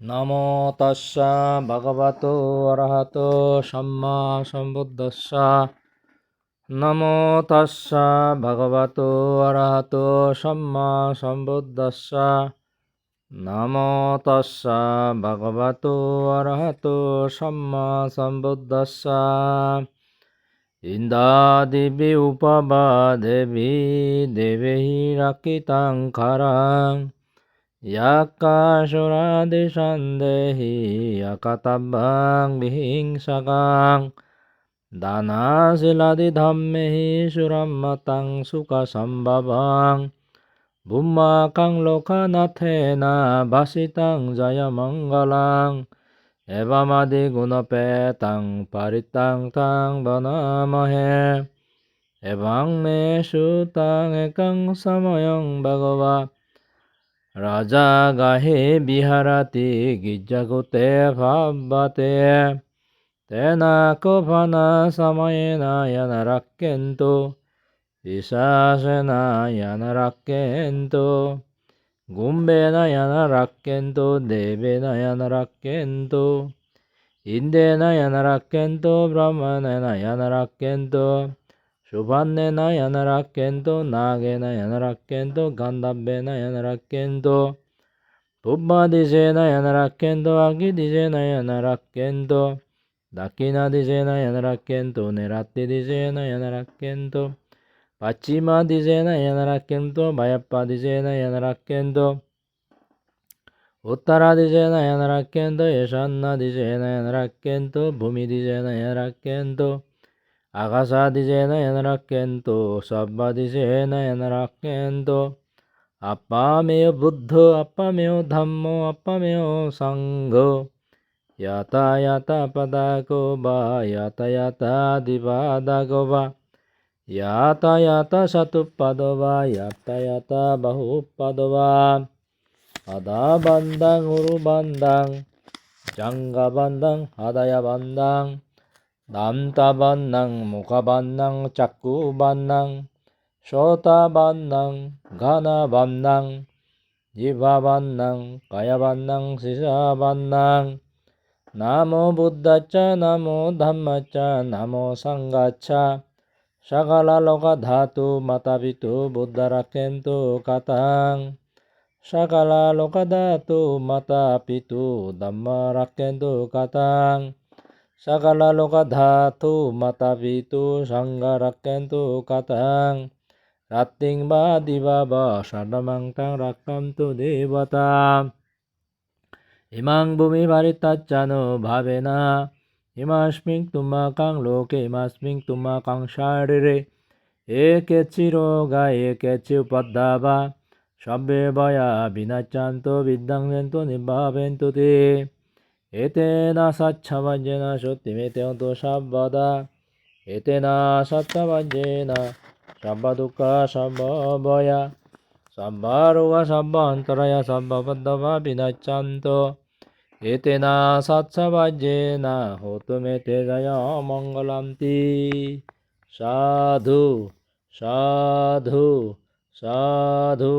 নমো তস্যা ভগবতো অরহতো সম্মা সম্বুদ্ধস্যা। নমো তস্যা ভগবতো অরহতো সম্মা সম্বুদ্ধস্যা। নমো তস্যা ভগবতো অরহতো সম্মা সম্বুদ্ধস্যা। ইন্দ্রাদিবি উপবা দেবী দেবী রাকিতাং খরাং ইয়াকাশুরাদিসন্দেহি অকতব্যং বিহিংসকাং দানাশীলাদি ধম্মেহি সুরম্মতং সুখসম্ভবং ভূম্মাকাং লোকনাথেনা ভাসিতং জয়মঙ্গলং এবমাদিগুণপেতং পরিত্যাং তং বনামহে এবং মে সুতং একং সময়ং ভগবা রাজা গাহে বিহারাতি গির্জাকুতে ভাব্বাতে তেনা কোপনা সময়েনা ইয়ানারাক্যন্তু বিশাসেনা ইয়ানারাক্যন্তু গুম্বেনা ইয়ানারাক্যন্তু দেবেনা ইয়ানারাক্যন্তু ইন্দ্রেনা ইয়ানারাক্যন্তু ব্রহ্মণেনা ইয়ানারাক্যন্তু সুবর্ণেনা ইয়ানারাক্যন্তু নাগেনা ইয়ানারাক্যন্তু গন্ধর্বেনা ইয়ানারাক্যন্তু পূর্বদিশেনা ইয়ানারাক্যন্তু অগ্নিদিশেনা ইয়ানারাক্যন্তু দক্ষিণদিশেনা ইয়ানারাক্যন্তু নৈಋত্যদিশেনা ইয়ানারাক্যন্তু পশ্চিমদিশেনা ইয়ানারাক্যন্তু বায়ব্যদিশেনা ইয়ানারাক্যন্তু উত্তরদিশেনা ইয়ানারাক্যন্তু ঈশান্যদিশেনা ইয়ানারাক্যন্তু ভূমিদিশেনা ইয়ানারাক্যন্তু আকাশাদিশেনা ইয়ানারাক্যন্তু সর্বদিশেনা ইয়ানারাক্যন্তু আপ্পামেয় বুদ্ধ আপ্পামেয় ধম্ম আপ্পামেয় সংঘ ইয়াতা ইয়াতা পদাকো বা ইয়াতা ইয়াতা দিবাদাগো বা ইয়াতা ইয়াতা শতুপদো বা ইয়াতা ইয়াতা বহুপদো বা আদাবন্দং উরুবন্দং জঙ্গবন্দং হৃদয়বন্দং দান্তাবন্দং মুখবন্দং চক্ষুবন্দং শ্রোতাবন্দং ঘনবন্দং জিহ্বাবন্দং কায়বন্দং শিরবন্দং নমো বুদ্ধাচ্চ নমো ধম্মাচ্চ নমো সংঘাচ্চ সকল লোক ধাতু মাতাপিতু বুদ্ধরাক্ষন্তু কথং সকল লোক ধাতু মাতাপিতু ধম্মরাক্ষন্তু কথং সকল লোক ধাতু মাতাপিতু সংঘরাক্ষন্তু কথং রাত্রিং বা দিবা বা সর্বমং তং রাক্ষন্তু দেবতা ইমাং ভূমি ভারিতাচ্চানো ভাবেনা ইমাস্মিং তুমাকাং লোকে ইমাস্মিং তুমাকাং শারীরে একে চিরোগা একে চিপদ্দাবা সব্বে বয়া বিনাচ্চান্তো বিদ্যাংতো নিভাবেন্তু তে এতেনা সচ্ছবজ্জেনা সত্যিমেতেন্তু সব্বদা এতেনা সত্যবজ্জেনা সব্বদুঃখ সব্বভয়া সব্বারোগ সব্বান্তরায় সব্ববদ্ধবা বিনাচ্চান্তো এতেনা সচ্ছবজ্জেনা হোতুমেতে জয় মঙ্গলান্তি। সাধু সাধু সাধু।